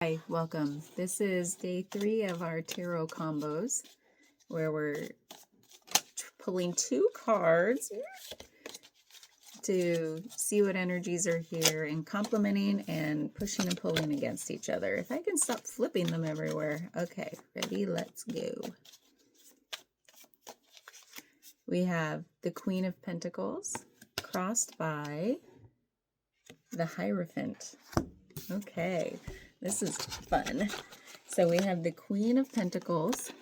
Hi, welcome. This is day 3 of our tarot combos where we're pulling 2 cards to see what energies are here and complementing and pushing and pulling against each other. If I can stop flipping them everywhere. Okay, ready? Let's go. We have the Queen of Pentacles crossed by the Hierophant. Okay, this is fun. So we have the Queen of Pentacles.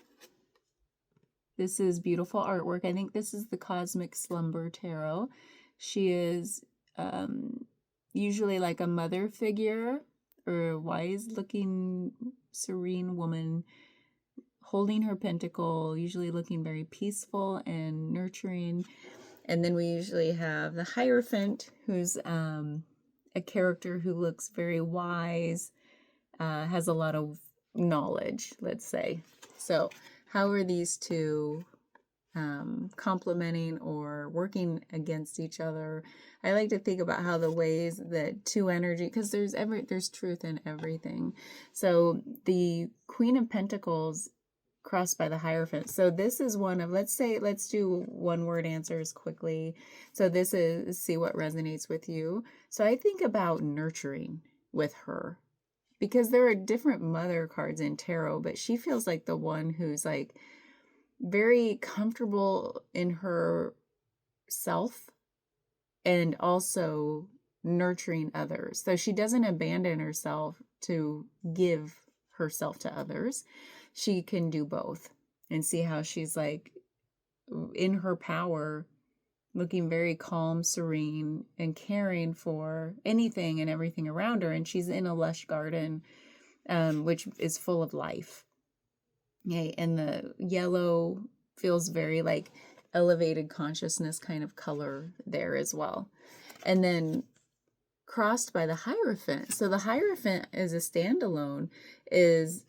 This is beautiful artwork. I think this is the Cosmic Slumber Tarot. She is usually like a mother figure or a wise-looking, serene woman holding her pentacle, usually looking very peaceful and nurturing. And then we usually have the Hierophant, who's a character who looks very wise, has a lot of knowledge, let's say. So how are these two complementing or working against each other? I like to think about how the ways that two energy, because there's truth in everything. So the Queen of Pentacles crossed by the Hierophant. So this is one of, let's do one word answers quickly. So this is, see what resonates with you. So I think about nurturing with her, because there are different mother cards in tarot, but she feels like the one who's like very comfortable in her self and also nurturing others. So she doesn't abandon herself to give herself to others. She can do both, and see how she's like in her power, looking very calm, serene, and caring for anything and everything around her. And she's in a lush garden, which is full of life. Okay, and the yellow feels very like elevated consciousness kind of color there as well. And then crossed by the Hierophant. So the Hierophant as a standalone is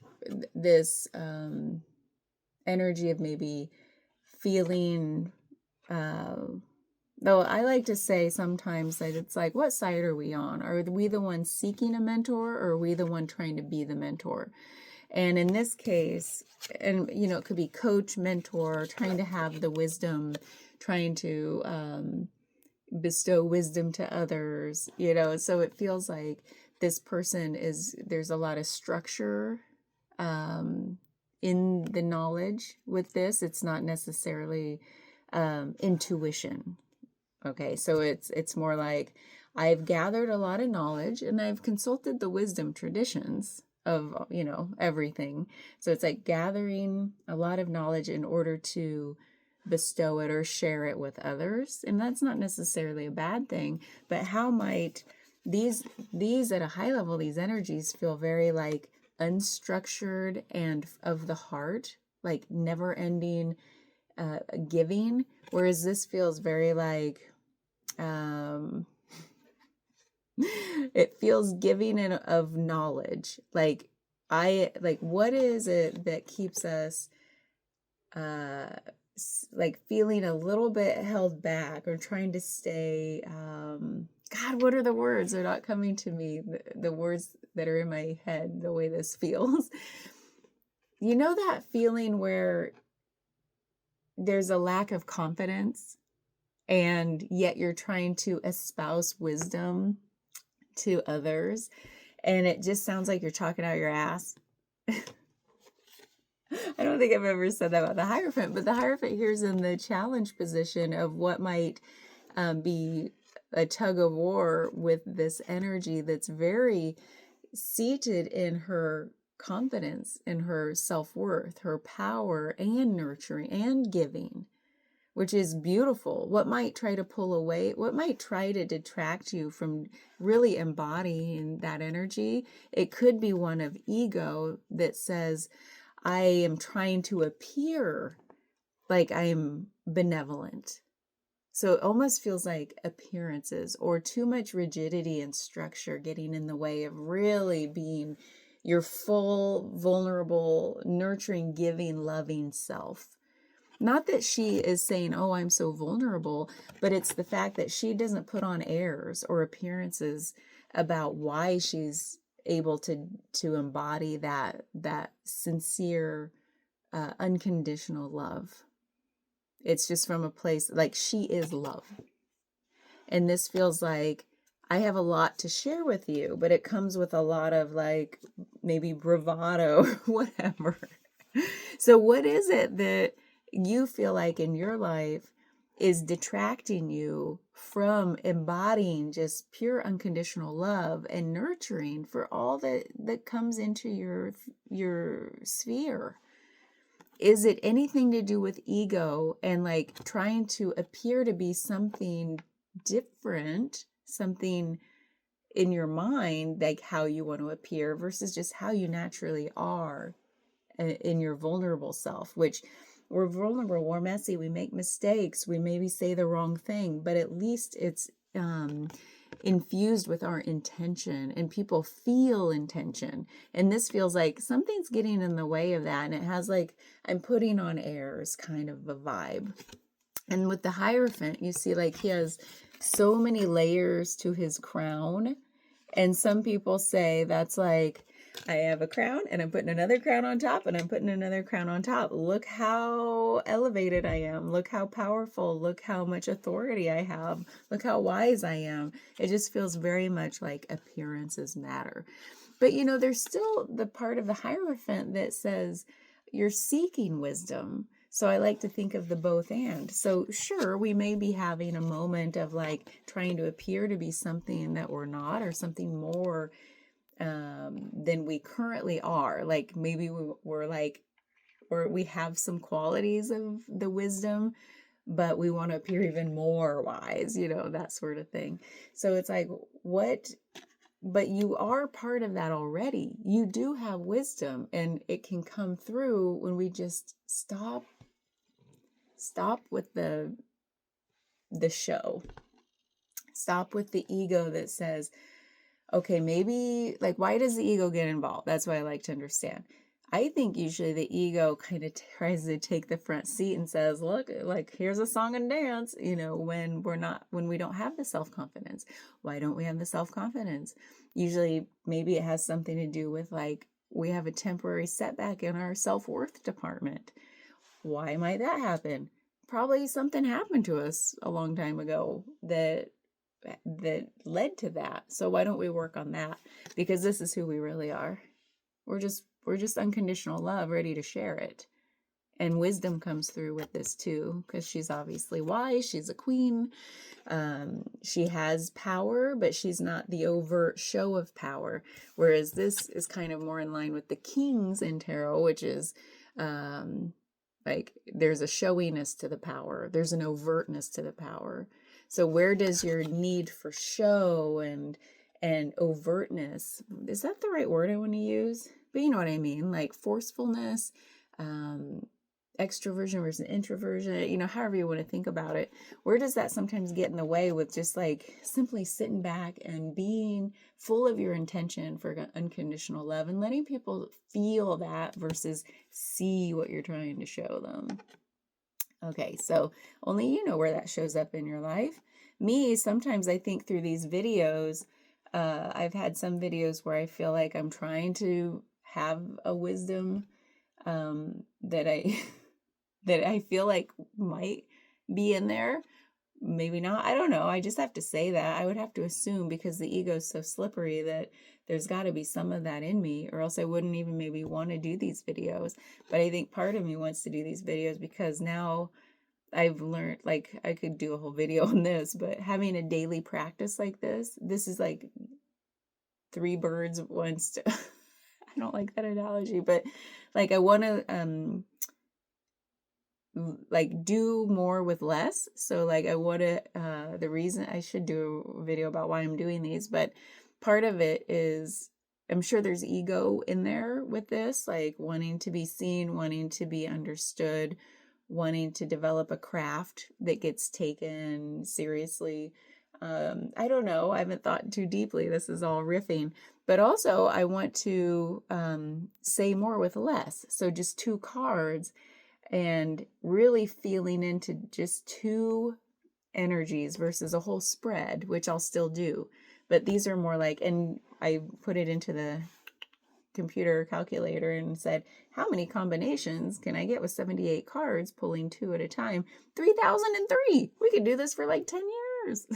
this energy of maybe feeling, though I like to say sometimes that it's like, what side are we on? Are we the one seeking a mentor, or are we the one trying to be the mentor? And in this case, and you know, it could be coach, mentor, trying to have the wisdom, trying to bestow wisdom to others, you know. So it feels like this person is, there's a lot of structure in the knowledge with this. It's not necessarily intuition. Okay, so it's more like, I've gathered a lot of knowledge and I've consulted the wisdom traditions of, you know, everything. So it's like gathering a lot of knowledge in order to bestow it or share it with others. And that's not necessarily a bad thing, but how might these at a high level, these energies feel very like unstructured and of the heart, like never ending giving, whereas this feels very like it feels giving of knowledge. Like what is it that keeps us like feeling a little bit held back or trying to stay God, what are the words? They're not coming to me, the words that are in my head, the way this feels. You know that feeling where there's a lack of confidence and yet you're trying to espouse wisdom to others, and it just sounds like you're talking out your ass. I don't think I've ever said that about the Hierophant, but the Hierophant here's in the challenge position of what might be a tug of war with this energy that's very seated in her confidence, in her self-worth, her power, and nurturing and giving, which is beautiful. What might try to pull away, what might try to detract you from really embodying that energy? It could be one of ego that says, I am trying to appear like I'm benevolent. So it almost feels like appearances or too much rigidity and structure getting in the way of really being your full, vulnerable, nurturing, giving, loving self. Not that she is saying, oh, I'm so vulnerable, but it's the fact that she doesn't put on airs or appearances about why she's able to embody that sincere, unconditional love. It's just from a place like she is love. And this feels like I have a lot to share with you, but it comes with a lot of like maybe bravado, whatever. So what is it that you feel like in your life is detracting you from embodying just pure unconditional love and nurturing for all that comes into your sphere? Is it anything to do with ego and like trying to appear to be something different, something in your mind, like how you want to appear versus just how you naturally are in your vulnerable self, which we're vulnerable, we're messy, we make mistakes, we maybe say the wrong thing, but at least it's infused with our intention, and people feel intention. And this feels like something's getting in the way of that, and it has like I'm putting on airs kind of a vibe. And with the Hierophant, you see like he has so many layers to his crown. And some people say that's like, I have a crown and I'm putting another crown on top and I'm putting another crown on top. Look how elevated I am. Look how powerful. Look how much authority I have. Look how wise I am. It just feels very much like appearances matter. But you know, there's still the part of the Hierophant that says you're seeking wisdom. So I like to think of the both and. So sure, we may be having a moment of like trying to appear to be something that we're not, or something more than we currently are. Like maybe we're like, or we have some qualities of the wisdom, but we want to appear even more wise, you know, that sort of thing. So it's like, what? But you are part of that already. You do have wisdom, and it can come through when we just stop with the show. Stop with the ego that says, okay, maybe like, why does the ego get involved? That's what I like to understand. I think usually the ego kind of tries to take the front seat and says, look, like, here's a song and dance, you know, when we don't have the self-confidence. Why don't we have the self-confidence? Usually maybe it has something to do with like, we have a temporary setback in our self-worth department. Why might that happen? Probably something happened to us a long time ago that led to that. So why don't we work on that? Because this is who we really are. We're just unconditional love, ready to share it. And wisdom comes through with this too, because she's obviously wise. She's a queen. She has power, but she's not the overt show of power. Whereas this is kind of more in line with the kings in tarot, which is like there's a showiness to the power. There's an overtness to the power. So where does your need for show and overtness, is that the right word I want to use? But you know what I mean, like forcefulness, extroversion versus introversion, you know, however you want to think about it. Where does that sometimes get in the way with just like simply sitting back and being full of your intention for unconditional love and letting people feel that versus see what you're trying to show them? Okay, so only you know where that shows up in your life. Me, sometimes I think through these videos, I've had some videos where I feel like I'm trying to have a wisdom that I that I feel like might be in there. Maybe not. I don't know. I just have to say that. I would have to assume, because the ego is so slippery, that there's got to be some of that in me, or else I wouldn't even maybe want to do these videos. But I think part of me wants to do these videos because now I've learned, like, I could do a whole video on this, but having a daily practice like this is like 3 birds with one stone. I don't like that analogy, but like I want to like do more with less. So like I want to the reason I should do a video about why I'm doing these, but part of it is I'm sure there's ego in there with this, like wanting to be seen, wanting to be understood, wanting to develop a craft that gets taken seriously. I don't know. I haven't thought too deeply. This is all riffing. But also I want to say more with less. So just 2 cards and really feeling into just 2 energies versus a whole spread, which I'll still do. But these are more like, and I put it into the computer calculator and said, how many combinations can I get with 78 cards, pulling 2 at a time? 3,003. We could do this for like 10 years.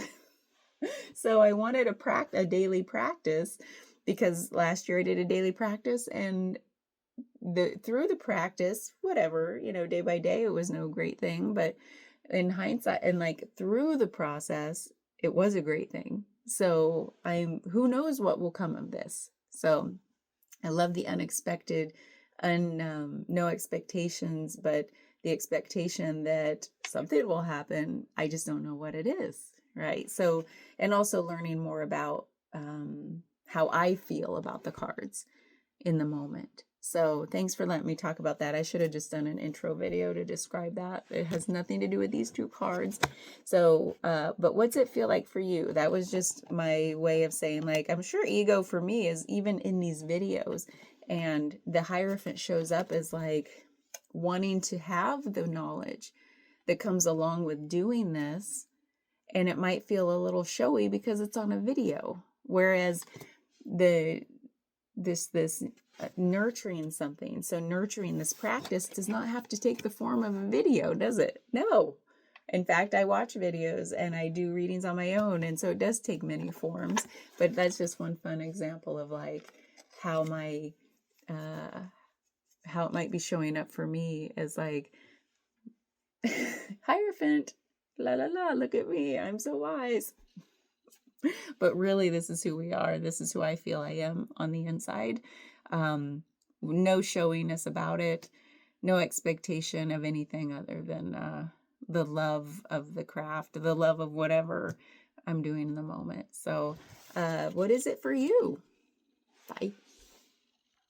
So I wanted a daily practice, because last year I did a daily practice, and through the practice, whatever, day by day, it was no great thing, but in hindsight, and like through the process, it was a great thing. So who knows what will come of this. So I love the unexpected, and no expectations, but the expectation that something will happen. I just don't know what it is, right? So, and also learning more about how I feel about the cards in the moment. So thanks for letting me talk about that. I should have just done an intro video to describe that. It has nothing to do with these 2 cards. So, but what's it feel like for you? That was just my way of saying, like, I'm sure ego for me is even in these videos, and the Hierophant shows up as like wanting to have the knowledge that comes along with doing this. And it might feel a little showy because it's on a video. Whereas this nurturing something. So nurturing this practice does not have to take the form of a video, does it? No. In fact, I watch videos and I do readings on my own, and so it does take many forms. But that's just one fun example of like how how it might be showing up for me as like Hierophant, la la la, look at me, I'm so wise. But really, this is who we are. This is who I feel I am on the inside. No showiness about it. No expectation of anything other than the love of the craft, the love of whatever I'm doing in the moment. So what is it for you? Bye.